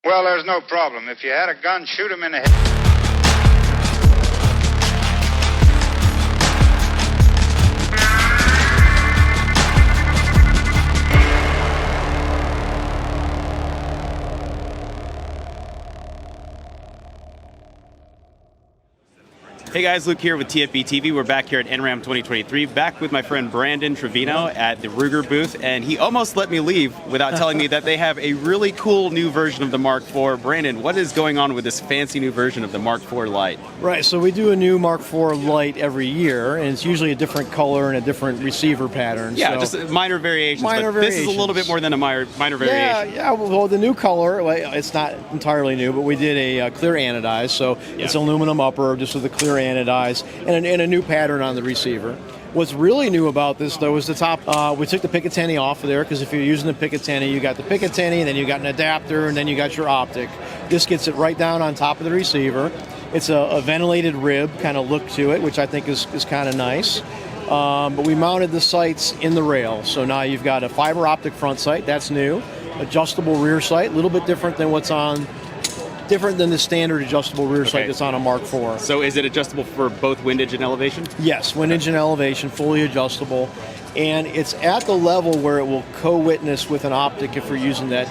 Well, there's no problem. If you had a gun, shoot him in the head. Hey guys, Luke here with TFBTV. We're back here at NRAAM 2023, back with my friend Brandon Trevino at the Ruger booth, and he almost let me leave without telling me that they have a really cool new version of the Mark IV. Brandon, what is going on with this fancy new version of the Mark IV Lite? Right, so we do a new Mark IV Lite every year, and it's usually a different color and a different receiver pattern. Yeah, so just minor variations, minor but this is a little bit more than a minor variation. Yeah, well, the new color, it's not entirely new, but we did a clear anodized, so it's aluminum upper, just with a clear anodized, and a new pattern on the receiver. What's really new about this, though, is the top. We took the Picatinny off of there, because if you're using the Picatinny, you got the Picatinny, and then you got an adapter, and then you got your Optic. This gets it right down on top of the receiver. It's a ventilated rib kind of look to it, which I think is kind of nice. But we mounted the sights in the rail, so now you've got a fiber optic front sight. That's new. Adjustable rear sight, a little bit different than different than the standard adjustable rear sight that's on a Mark IV. So is it adjustable for both windage and elevation? Yes, windage and elevation, fully adjustable. And it's at the level where it will co-witness with an Optic if we're using that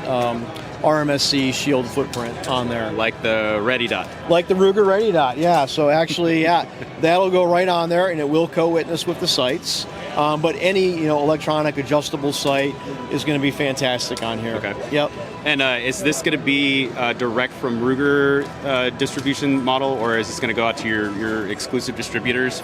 RMSc shield footprint on there. Like the Ready Dot. Like the Ruger Ready Dot, yeah. So actually, yeah, that'll go right on there, and it will co-witness with the sights. But any electronic adjustable sight is going to be fantastic on here. Okay. Yep. And is this going to be direct from Ruger distribution model, or is this going to go out to your exclusive distributors?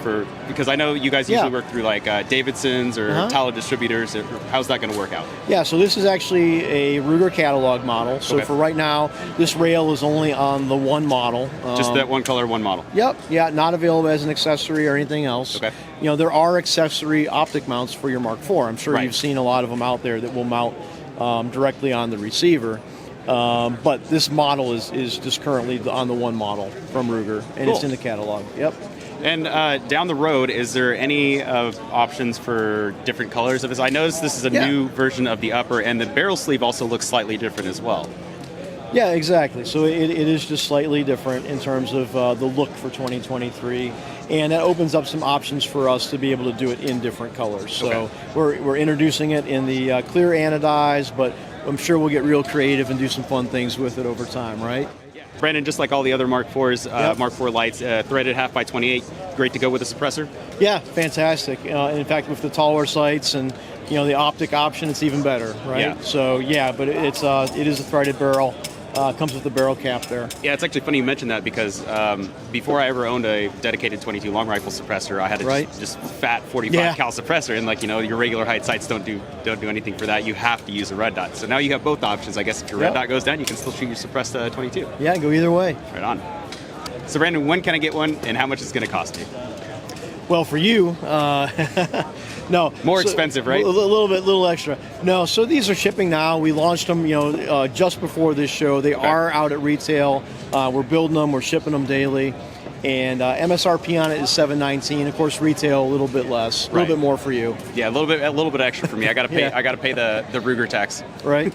Because I know you guys usually work through like Davidson's or Tyler distributors. How's that going to work out? Yeah, so this is actually a Ruger catalog model. So for right now, this rail is only on the one model. Just that one color, one model? Yep. Yeah, not available as an accessory or anything else. Okay. There are accessory optic mounts for your Mark IV. I'm sure you've seen a lot of them out there that will mount directly on the receiver. But this model is just currently on the one model from Ruger, and it's in the catalog. Yep. And down the road, is there any options for different colors of this? I noticed this is a new version of the upper, and the barrel sleeve also looks slightly different as well. Yeah, exactly. So it is just slightly different in terms of the look for 2023, and that opens up some options for us to be able to do it in different colors. So we're introducing it in the clear anodized, but I'm sure we'll get real creative and do some fun things with it over time, right? Brandon, just like all the other Mark IVs, Mark IV Lites, threaded 1/28, great to go with a suppressor? Yeah, fantastic. In fact, with the taller sights and the optic option, it's even better, right? Yeah. So but it is a threaded barrel. Comes with the barrel cap there. Yeah, it's actually funny you mentioned that, because before I ever owned a dedicated 22 long rifle suppressor, I had a just fat 45 cal suppressor, and your regular height sights don't do anything for that. You have to use a red dot. So now you have both options. I guess if your red dot goes down, you can still shoot your suppressed 22. Yeah, go either way. Right on. So Brandon, when can I get one, and how much is it going to cost me? Well, for you, no. More expensive, right? A little extra. No, so these are shipping now. We launched them, just before this show. They are out at retail. We're building them. We're shipping them daily. And MSRP on it is $719. Of course, retail a little bit less, a little bit more for you. Yeah, a little bit extra for me. I got to pay. I got to pay the Ruger tax. Right.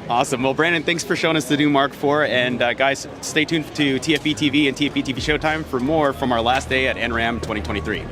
Awesome. Well, Brandon, thanks for showing us the new Mark IV. And guys, stay tuned to TFBTV and TFBTV Showtime for more from our last day at NRAAM 2023.